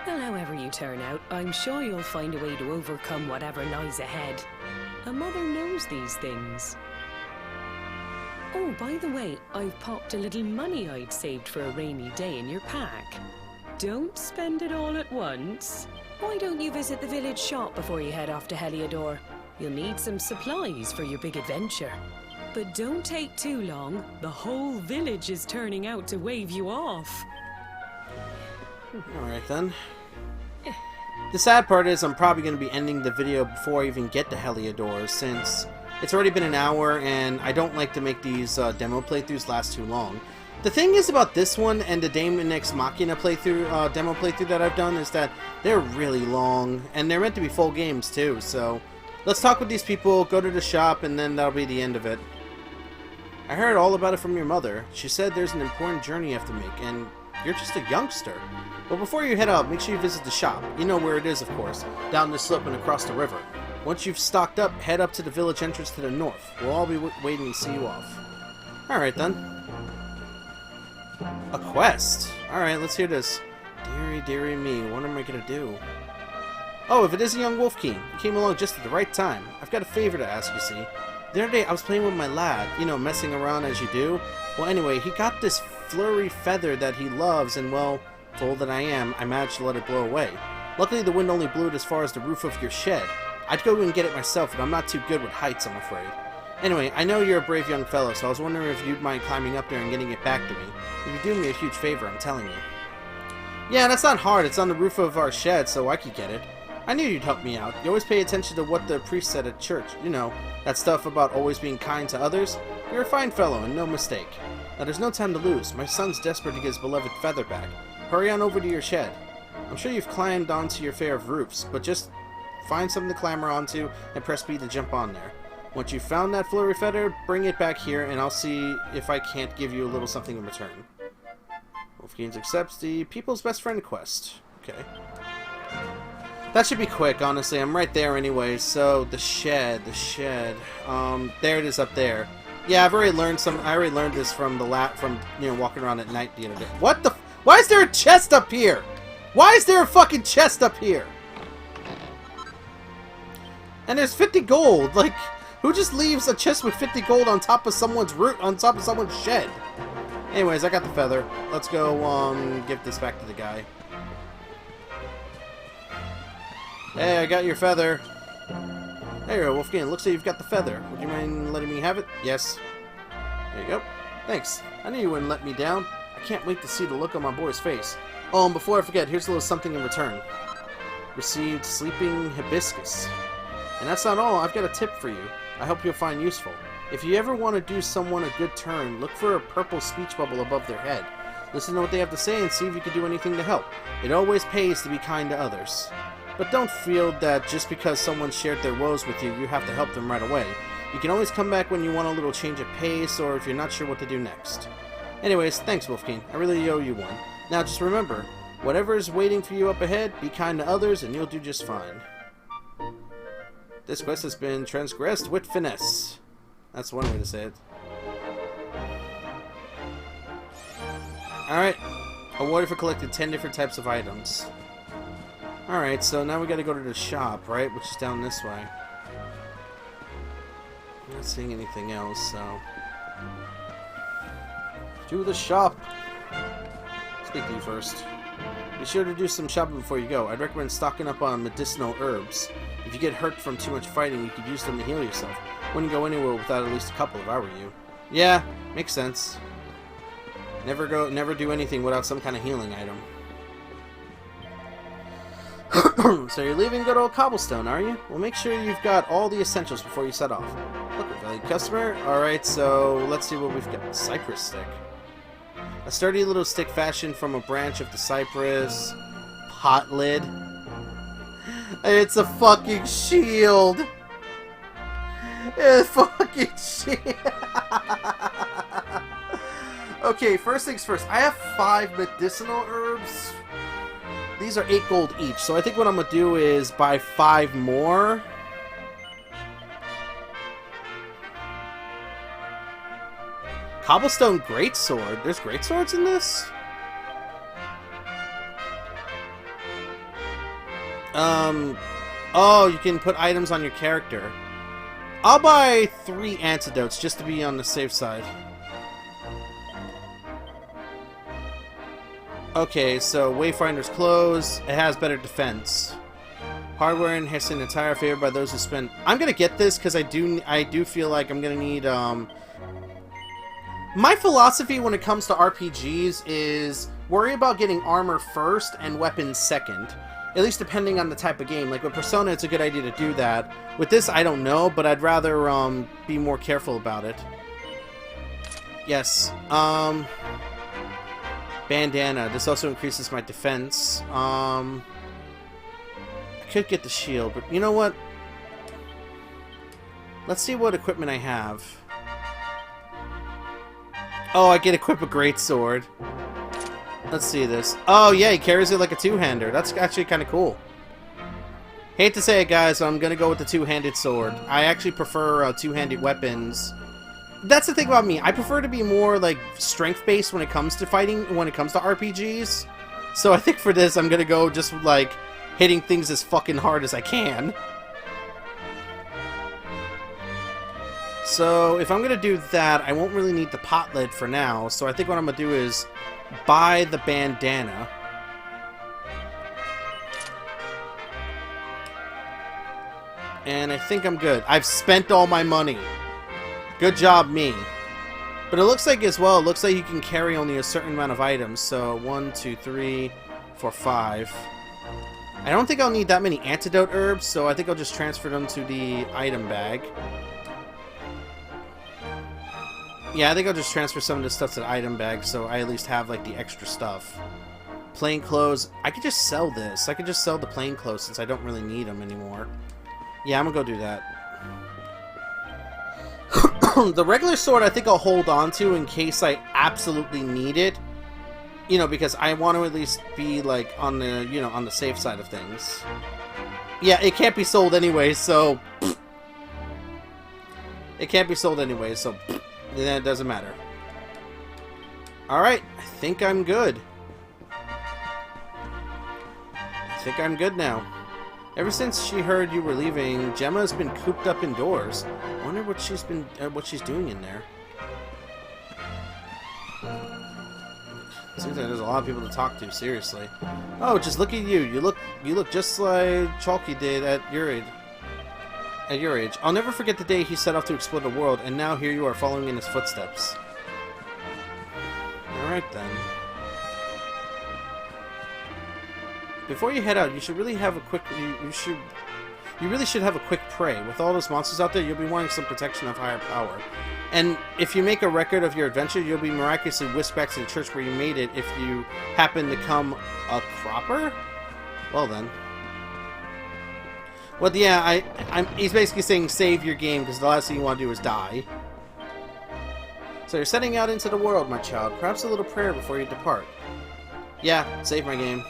Well, however you turn out, I'm sure you'll find a way to overcome whatever lies ahead. A mother knows these things. Oh, by the way, I've popped a little money I'd saved for a rainy day in your pack. Don't spend it all at once. Why don't you visit the village shop before you head off to Heliodor? You'll need some supplies for your big adventure. But don't take too long. The whole village is turning out to wave you off. Alright then. The sad part is I'm probably going to be ending the video before I even get to Heliodor, since it's already been an hour and I don't like to make these demo playthroughs last too long. The thing is about this one and the Daemon X Machina playthrough, demo playthrough that I've done is that they're really long, and they're meant to be full games too, so let's talk with these people, go to the shop, and then that'll be the end of it. I heard all about it from your mother. She said there's an important journey you have to make, and you're just a youngster. Well, before you head out, make sure you visit the shop. You know where it is, of course. Down this slope and across the river. Once you've stocked up, head up to the village entrance to the north. We'll all be waiting to see you off. Alright then. A quest. Alright, let's hear this. Dearie, dearie me, what am I gonna do? Oh, if it is a young Wolfkeen, you came along just at the right time. I've got a favor to ask, you see. The other day, I was playing with my lad, you know, messing around as you do. Well, anyway, he got this flurry feather that he loves, and well, fool that I am, I managed to let it blow away. Luckily, the wind only blew it as far as the roof of your shed. I'd go and get it myself, but I'm not too good with heights, I'm afraid. Anyway, I know you're a brave young fellow, so I was wondering if you'd mind climbing up there and getting it back to me. You'd be doing me a huge favor, I'm telling you. Yeah, that's not hard. It's on the roof of our shed, so I could get it. I knew you'd help me out. You always pay attention to what the priest said at church. You know, that stuff about always being kind to others. You're a fine fellow and no mistake. Now there's no time to lose. My son's desperate to get his beloved feather back. Hurry on over to your shed. I'm sure you've climbed onto your fair of roofs, but just find something to clamber onto and press B to jump on there. Once you've found that flurry feather, bring it back here and I'll see if I can't give you a little something in return. Wolfkeen accepts the People's Best Friend quest. Okay. That should be quick, honestly. I'm right there anyway. So, the shed. There it is up there. Yeah, I've already learned I already learned this from walking around at night the other day. What the why is there a chest up here? Why is there a fucking chest up here? And there's 50 gold. Like, who just leaves a chest with 50 gold on top of someone's shed? Anyways, I got the feather. Let's go, give this back to the guy. Hey, I got your feather. There you go, Wolfkeen. Looks like you've got the feather. Would you mind letting me have it? Yes. There you go. Thanks. I knew you wouldn't let me down. I can't wait to see the look on my boy's face. Oh, and before I forget, here's a little something in return. Received Sleeping Hibiscus. And that's not all. I've got a tip for you. I hope you'll find useful. If you ever want to do someone a good turn, look for a purple speech bubble above their head. Listen to what they have to say and see if you can do anything to help. It always pays to be kind to others. But don't feel that just because someone shared their woes with you, you have to help them right away. You can always come back when you want a little change of pace or if you're not sure what to do next. Anyways, thanks Wolfkeen. I really owe you one. Now just remember, whatever is waiting for you up ahead, be kind to others and you'll do just fine. This quest has been transgressed with finesse. That's one way to say it. Alright. Awarded for collecting 10 different types of items. Alright, so now we gotta go to the shop, right? Which is down this way. I'm not seeing anything else, so... To the shop! Speak to you first. Be sure to do some shopping before you go. I'd recommend stocking up on medicinal herbs. If you get hurt from too much fighting, you could use them to heal yourself. Wouldn't go anywhere without at least a couple if I were you. Yeah, makes sense. Never do anything without some kind of healing item. So you're leaving good old Cobblestone, are you? Well, make sure you've got all the essentials before you set off. Look, a valued customer. Alright, so let's see what we've got. Cypress stick. A sturdy little stick fashioned from a branch of the cypress. Pot lid. It's a fucking shield. It's a fucking shield. Okay, first things first. I have 5 medicinal herbs. These are 8 gold each, so I think what I'm going to do is buy 5 more. Cobblestone Greatsword. There's greatswords in this? Oh, you can put items on your character. I'll buy 3 antidotes just to be on the safe side. Okay, so Wayfinder's Clothes. It has better defense. Hardware enhancing attire favored by those who spend... I'm gonna get this because I do feel like I'm gonna need, My philosophy when it comes to RPGs is worry about getting armor first and weapons second. At least depending on the type of game. Like with Persona, it's a good idea to do that. With this, I don't know, but I'd rather be more careful about it. Yes. Bandana. This also increases my defense. I could get the shield, but you know what? Let's see what equipment I have. Oh, I get equip a greatsword. Let's see this. Oh, yeah, he carries it like a two-hander. That's actually kind of cool. Hate to say it, guys, I'm going to go with the two-handed sword. I actually prefer two-handed weapons. That's the thing about me. I prefer to be more, like, strength-based when it comes to fighting, when it comes to RPGs. So I think for this, I'm going to go just, like, hitting things as fucking hard as I can. So if I'm going to do that, I won't really need the pot lid for now. So I think what I'm going to do is buy the bandana. And I think I'm good. I've spent all my money. Good job, me. But it looks like as well, it looks like you can carry only a certain amount of items. So 1, 2, 3, 4, 5. I don't think I'll need that many antidote herbs, so I think I'll just transfer them to the item bag. Yeah, I think I'll just transfer some of this stuff to the item bag, so I at least have, like, the extra stuff. Plain clothes. I could just sell this. I could just sell the plain clothes since I don't really need them anymore. Yeah, I'm gonna go do that. The regular sword I think I'll hold on to in case I absolutely need it. You know, because I want to at least be, like, on the, you know, on the safe side of things. Yeah, it can't be sold anyway, so... It can't be sold anyway, so... Then it doesn't matter. Alright, I think I'm good. I think I'm good now. Ever since she heard you were leaving, Gemma's been cooped up indoors. I wonder what she's doing in there. Seems like there's a lot of people to talk to, seriously. Oh, just look at you. You look just like Chalky did at your age. I'll never forget the day he set off to explore the world, and now here you are following in his footsteps. Alright then. Before you head out, you should really have a quick you really should have a quick pray. With all those monsters out there, you'll be wanting some protection of higher power. And if you make a record of your adventure, you'll be miraculously whisked back to the church where you made it if you happen to come a cropper? Well then. Well, yeah, he's basically saying save your game because the last thing you want to do is die. So you're setting out into the world, my child. Perhaps a little prayer before you depart. Yeah, save my game.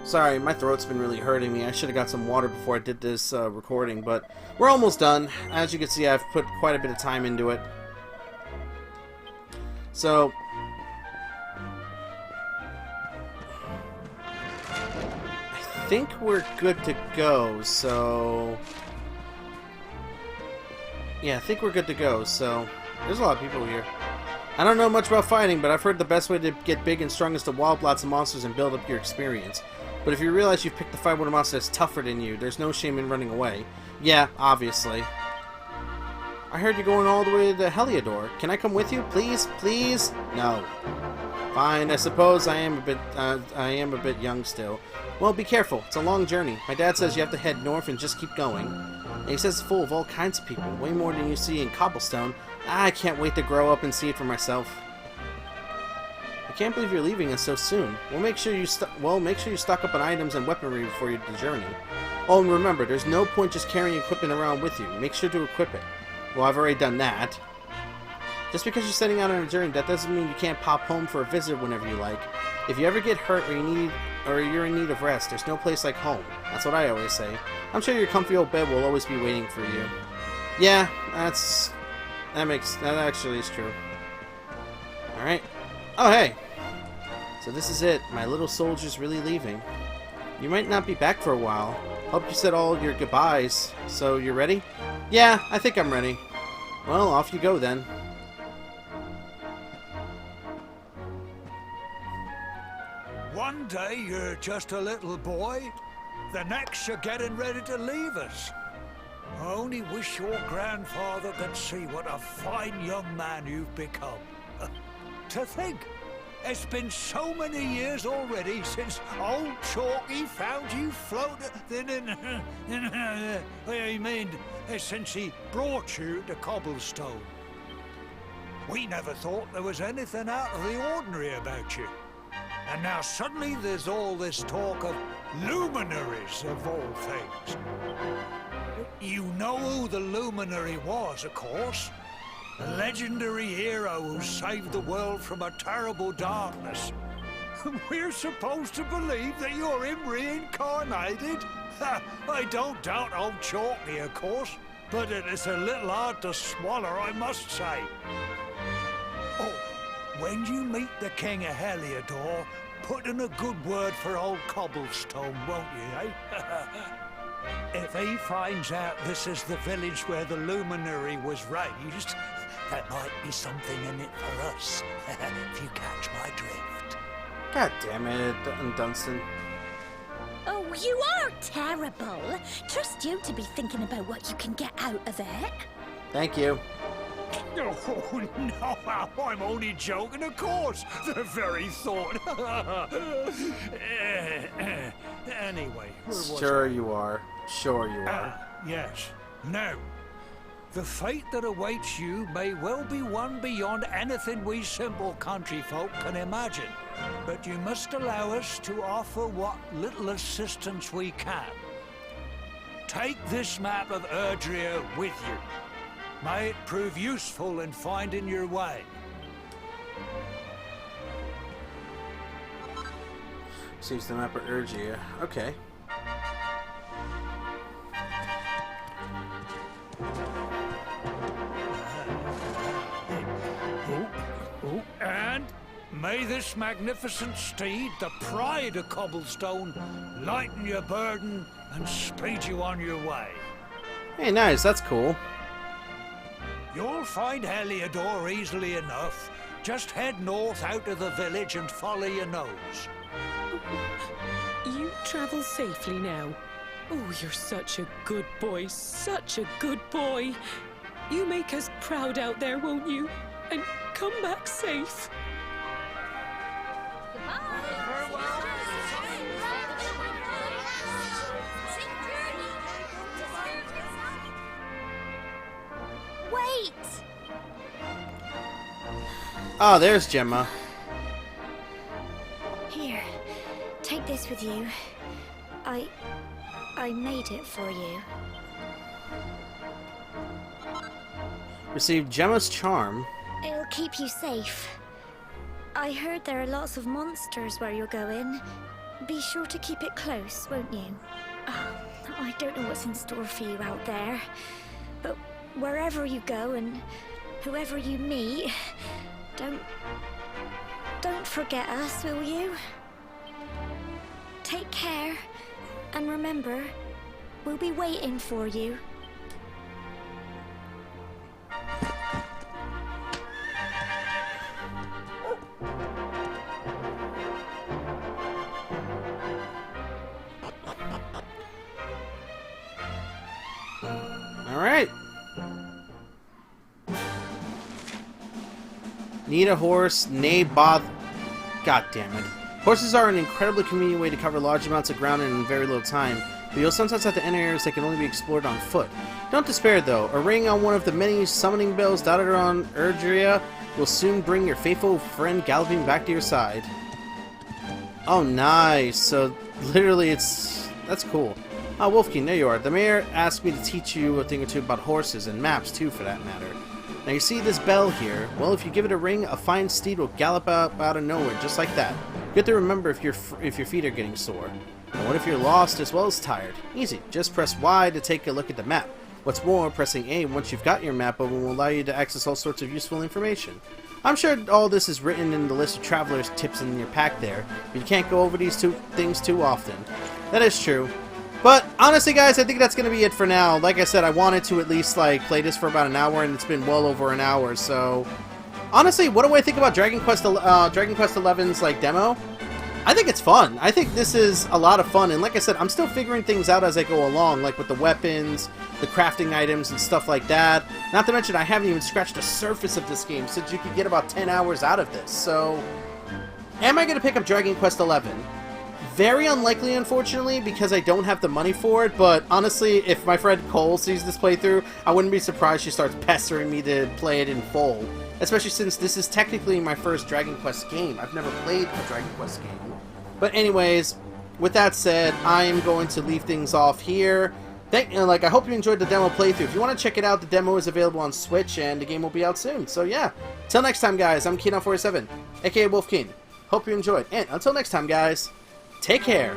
Sorry, my throat's been really hurting me. I should have got some water before I did this recording, but we're almost done. As you can see, I've put quite a bit of time into it. So... I think we're good to go, so... Yeah, I think we're good to go, so... There's a lot of people here. I don't know much about fighting, but I've heard the best way to get big and strong is to wild lots of monsters and build up your experience. But if you realize you've picked to fight with a monster that's tougher than you, there's no shame in running away. Yeah, obviously. I heard you're going all the way to Heliodor. Can I come with you? Please? Please? No. Fine, I suppose I am a bit young still. Well, be careful. It's a long journey. My dad says you have to head north and just keep going. And he says it's full of all kinds of people, way more than you see in Cobblestone. I can't wait to grow up and see it for myself. I can't believe you're leaving us so soon. We'll make sure you stock up on items and weaponry before the journey. Oh, and remember, there's no point just carrying equipment around with you. Make sure to equip it. Well, I've already done that. Just because you're setting out on a journey, that doesn't mean you can't pop home for a visit whenever you like. If you ever get hurt or you're in need of rest, there's no place like home. That's what I always say. I'm sure your comfy old bed will always be waiting for you. Yeah, that actually is true. Alright. Oh, hey! So this is it. My little soldier's really leaving. You might not be back for a while. Hope you said all your goodbyes. So, you ready? Yeah, I think I'm ready. Well, off you go then. One day you're just a little boy, the next you're getting ready to leave us. I only wish your grandfather could see what a fine young man you've become. To think, it's been so many years already since old Chalky found you floating since he brought you to Cobblestone. We never thought there was anything out of the ordinary about you. And now suddenly there's all this talk of luminaries of all things. You know who the luminary was, of course. A legendary hero who saved the world from a terrible darkness. We're supposed to believe that you're him reincarnated? I don't doubt old Chalky, of course, but it is a little hard to swallow, I must say. Oh, when you meet the King of Heliodor, put in a good word for old Cobblestone, won't you, eh? If he finds out this is the village where the luminary was raised, that might be something in it for us, if you catch my drift. God damn it, Dunstan. Oh, you are terrible. Trust you to be thinking about what you can get out of it. Thank you. Oh, no, I'm only joking, of course. The very thought. Anyway, where was Sure you are. Sure you are. Yes. Now, the fate that awaits you may well be one beyond anything we simple country folk can imagine. But you must allow us to offer what little assistance we can. Take this map of Erdrea with you. May it prove useful in finding your way. Seems the map of Erdrea. Okay. And may this magnificent steed, the pride of Cobblestone, lighten your burden and speed you on your way. Hey, nice. That's cool. You'll find Heliodor easily enough. Just head north out of the village and follow your nose. You travel safely now. Oh, you're such a good boy, such a good boy. You make us proud out there, won't you? And come back safe. Wait! Oh, there's Gemma. Here, take this with you. I made it for you. Receive Gemma's charm. It'll keep you safe. I heard there are lots of monsters where you're going. Be sure to keep it close, won't you? Oh, I don't know what's in store for you out there. But wherever you go and whoever you meet, don't forget us, will you? Take care. And remember, we'll be waiting for you. Alright. Need a horse, nay both. God damn it. Horses are an incredibly convenient way to cover large amounts of ground in very little time, but you'll sometimes have to enter areas that can only be explored on foot. Don't despair though. A ring on one of the many summoning bells dotted around Erdrea will soon bring your faithful friend galloping back to your side. Oh, nice. So, literally, that's cool. Ah, Wolfkeen, there you are. The mayor asked me to teach you a thing or two about horses, and maps, too, for that matter. Now, you see this bell here? Well, if you give it a ring, a fine steed will gallop up out of nowhere, just like that. You have to remember if your feet are getting sore. And what if you're lost as well as tired? Easy. Just press Y to take a look at the map. What's more, pressing A once you've got your map open will allow you to access all sorts of useful information. I'm sure all this is written in the list of traveler's tips in your pack there, but you can't go over these two things too often. That is true. But honestly, guys, I think that's going to be it for now. Like I said, I wanted to at least play this for about an hour, and it's been well over an hour. So, honestly, what do I think about Dragon Quest XI's demo? I think it's fun. I think this is a lot of fun, and like I said, I'm still figuring things out as I go along, like with the weapons, the crafting items, and stuff like that. Not to mention, I haven't even scratched the surface of this game, since you could get about 10 hours out of this. So, am I going to pick up Dragon Quest XI? Very unlikely, unfortunately, because I don't have the money for it, but honestly, if my friend Cole sees this playthrough, I wouldn't be surprised she starts pestering me to play it in full. Especially since this is technically my first Dragon Quest game. I've never played a Dragon Quest game. But anyways, with that said, I am going to leave things off here. I hope you enjoyed the demo playthrough. If you want to check it out, the demo is available on Switch, and the game will be out soon. So yeah, till next time, guys, I'm Keen47, aka Wolfkeen. Hope you enjoyed, and until next time, guys, take care.